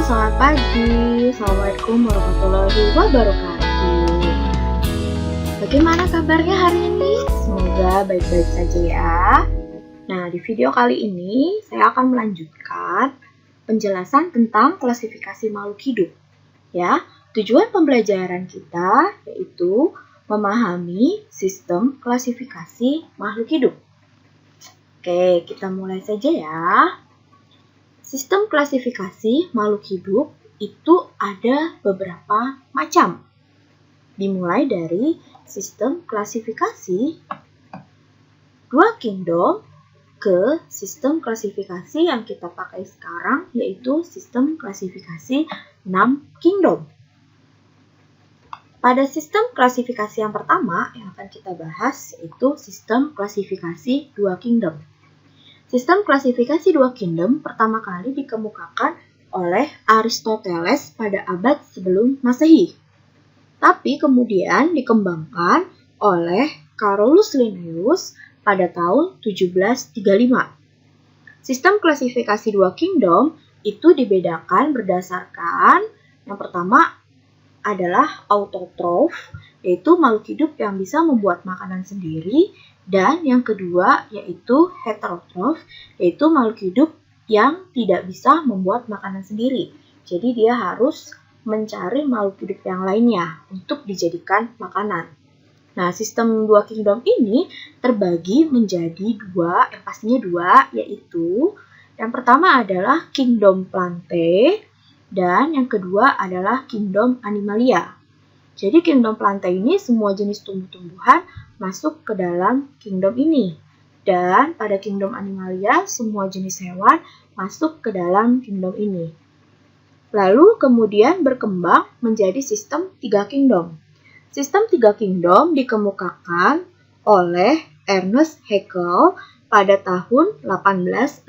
selamat pagi. Assalamualaikum warahmatullahi wabarakatuh. Bagaimana kabarnya hari ini? Semoga baik-baik saja ya. Nah, di video kali ini saya akan melanjutkan penjelasan tentang klasifikasi makhluk hidup. Ya, tujuan pembelajaran kita yaitu memahami sistem klasifikasi makhluk hidup. Oke, kita mulai saja ya. Sistem klasifikasi makhluk hidup itu ada beberapa macam. Dimulai dari sistem klasifikasi 2 kingdom ke sistem klasifikasi yang kita pakai sekarang yaitu sistem klasifikasi 6 kingdom. Pada sistem klasifikasi yang pertama yang akan kita bahas yaitu sistem klasifikasi 2 kingdom. Sistem klasifikasi 2 kingdom pertama kali dikemukakan oleh Aristoteles pada abad sebelum Masehi. Tapi kemudian dikembangkan oleh Carolus Linnaeus pada tahun 1735. Sistem klasifikasi 2 kingdom itu dibedakan berdasarkan yang pertama adalah autotrof, yaitu makhluk hidup yang bisa membuat makanan sendiri. Dan yang kedua yaitu heterotrof, yaitu makhluk hidup yang tidak bisa membuat makanan sendiri. Jadi dia harus mencari makhluk hidup yang lainnya untuk dijadikan makanan. Nah, sistem 2 kingdom ini terbagi menjadi pastinya dua, yaitu yang pertama adalah kingdom Plantae dan yang kedua adalah kingdom Animalia. Jadi kingdom Plantae ini semua jenis tumbuh-tumbuhan masuk ke dalam kingdom ini. Dan pada kingdom Animalia semua jenis hewan masuk ke dalam kingdom ini. Lalu kemudian berkembang menjadi sistem 3 kingdom. Sistem 3 kingdom dikemukakan oleh Ernest Haeckel pada tahun 1866.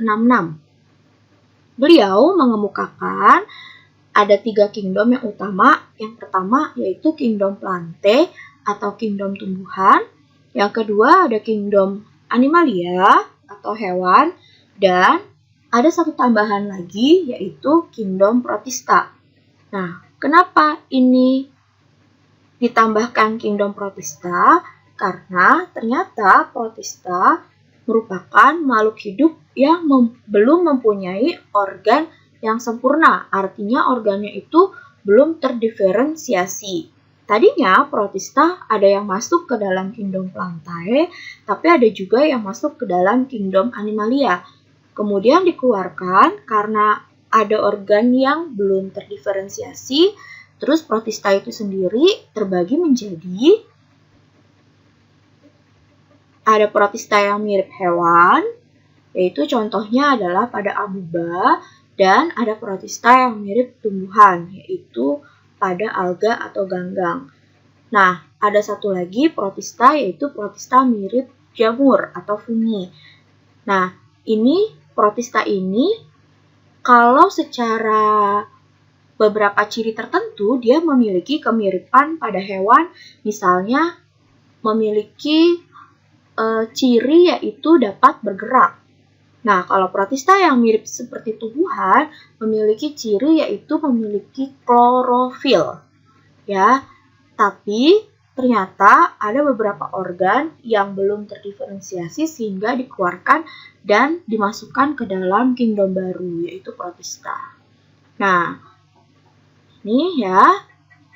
Beliau mengemukakan ada 3 kingdom yang utama. Yang pertama yaitu kingdom Plantae atau kingdom tumbuhan. Yang kedua ada kingdom Animalia atau hewan. Dan ada satu tambahan lagi yaitu kingdom Protista. Nah, kenapa ini ditambahkan kingdom Protista? Karena ternyata Protista merupakan makhluk hidup yang belum mempunyai organ yang sempurna, artinya organnya itu belum terdiferensiasi. Tadinya Protista ada yang masuk ke dalam kingdom Plantae, tapi ada juga yang masuk ke dalam kingdom Animalia. Kemudian dikeluarkan karena ada organ yang belum terdiferensiasi, terus Protista itu sendiri terbagi menjadi ada Protista yang mirip hewan, yaitu contohnya adalah pada amoeba. Dan ada protista yang mirip tumbuhan, yaitu pada alga atau ganggang. Nah, ada satu lagi protista, yaitu protista mirip jamur atau fungi. Nah, ini protista ini, kalau secara beberapa ciri tertentu, dia memiliki kemiripan pada hewan, misalnya memiliki ciri yaitu dapat bergerak. Nah, kalau protista yang mirip seperti tumbuhan memiliki ciri yaitu memiliki klorofil. Ya, tapi ternyata ada beberapa organ yang belum terdiferensiasi sehingga dikeluarkan dan dimasukkan ke dalam kingdom baru yaitu protista. Nah, ini ya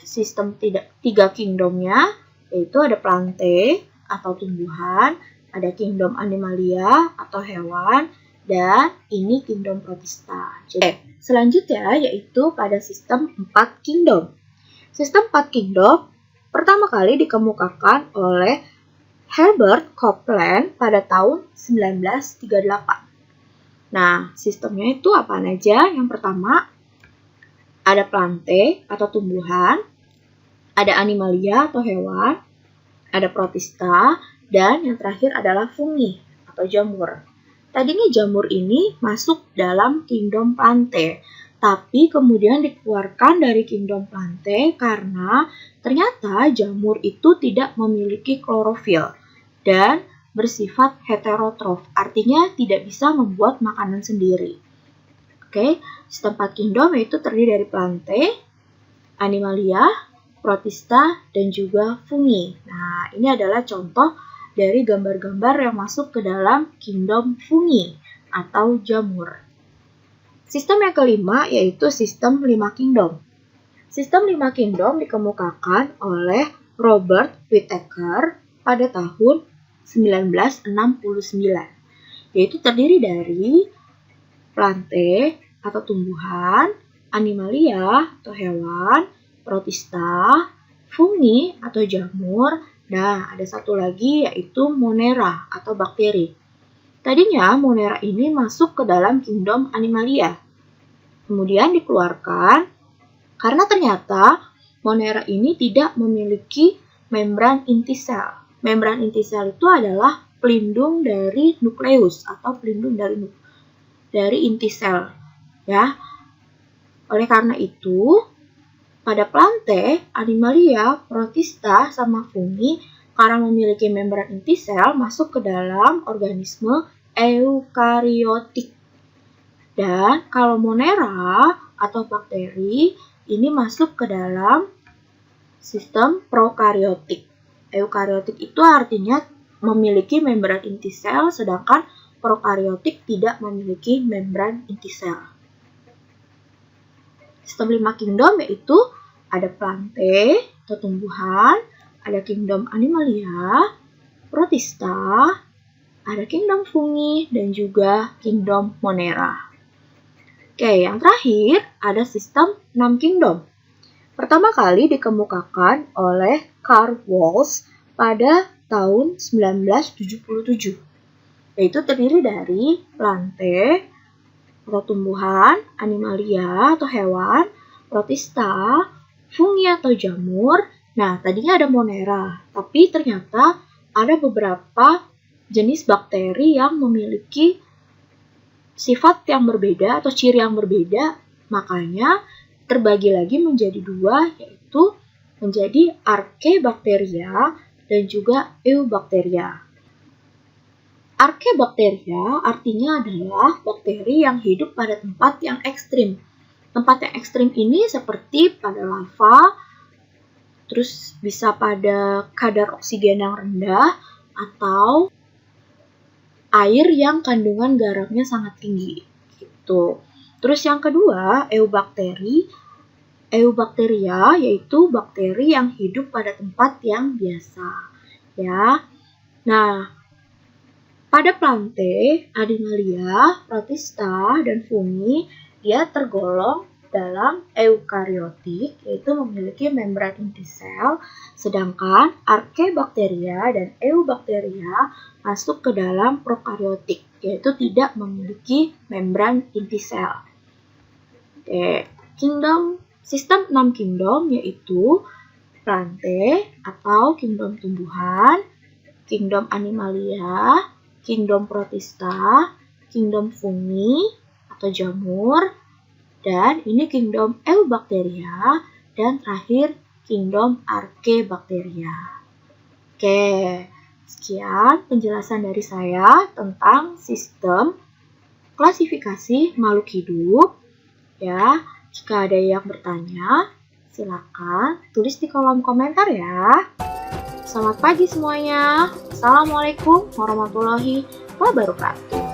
sistem 3 kingdomnya yaitu ada Plantae atau tumbuhan, ada kingdom Animalia atau hewan, dan ini kingdom Protista. Jadi, selanjutnya yaitu pada sistem 4 kingdom. Sistem 4 kingdom pertama kali dikemukakan oleh Herbert Copeland pada tahun 1938. Nah, sistemnya itu apa aja? Yang pertama, ada Plantae atau tumbuhan, ada Animalia atau hewan, ada Protista, dan yang terakhir adalah fungi atau jamur. Tadinya jamur ini masuk dalam kingdom Plantae, tapi kemudian dikeluarkan dari kingdom Plantae karena ternyata jamur itu tidak memiliki klorofil dan bersifat heterotrof, artinya tidak bisa membuat makanan sendiri. Oke, sistem 4 kingdom yaitu terdiri dari Plantae, Animalia, Protista, dan juga Fungi. Nah, ini adalah contoh dari gambar-gambar yang masuk ke dalam kingdom Fungi atau jamur. Sistem yang kelima yaitu sistem 5 kingdom. Sistem 5 kingdom dikemukakan oleh Robert Whittaker pada tahun 1969, yaitu terdiri dari Plantae atau tumbuhan, Animalia atau hewan, Protista, Fungi atau jamur, nah ada satu lagi yaitu Monera atau bakteri. Tadinya Monera ini masuk ke dalam kingdom Animalia, kemudian dikeluarkan karena ternyata Monera ini tidak memiliki membran inti sel. Membran inti sel itu adalah pelindung dari nukleus atau pelindung dari inti sel, ya. Oleh karena itu, pada Plantae, Animalia, Protista, sama Fungi karena memiliki membran inti sel masuk ke dalam organisme eukariotik. Dan kalau Monera atau bakteri ini masuk ke dalam sistem prokariotik. Eukariotik itu artinya memiliki membran inti sel, sedangkan prokariotik tidak memiliki membran inti sel. Sistem 5 kingdom yaitu ada Plantae atau tumbuhan, ada kingdom Animalia, Protista, ada kingdom Fungi, dan juga kingdom Monera. Oke, yang terakhir ada sistem 6 kingdom. Pertama kali dikemukakan oleh Carl Walsh pada tahun 1977, yaitu terdiri dari Plantae atau tumbuhan, Animalia atau hewan, Protista, Fungi atau jamur. Nah, tadinya ada Monera, tapi ternyata ada beberapa jenis bakteri yang memiliki sifat yang berbeda atau ciri yang berbeda, makanya terbagi lagi menjadi dua, yaitu menjadi Archaebacteria dan juga Eubacteria. Archaebacteria artinya adalah bakteri yang hidup pada tempat yang ekstrim. Tempat yang ekstrim ini seperti pada lava, terus bisa pada kadar oksigen yang rendah, atau air yang kandungan garamnya sangat tinggi gitu. Terus yang kedua, Eubacteria yaitu bakteri yang hidup pada tempat yang biasa, ya. Nah, pada Plantae, Animalia, Protista, dan Fungi dia tergolong dalam eukariotik, yaitu memiliki membran inti sel, sedangkan Archaebacteria dan Eubacteria masuk ke dalam prokariotik, yaitu tidak memiliki membran inti sel. Oke, sistem 6 kingdom yaitu Plantae atau kingdom tumbuhan, kingdom Animalia, kingdom Protista, kingdom Fungi atau jamur, dan ini kingdom Eubacteria, dan terakhir kingdom Archaebacteria. Oke, sekian penjelasan dari saya tentang sistem klasifikasi makhluk hidup. Ya, jika ada yang bertanya, silakan tulis di kolom komentar ya. Selamat pagi semuanya. Assalamualaikum warahmatullahi wabarakatuh.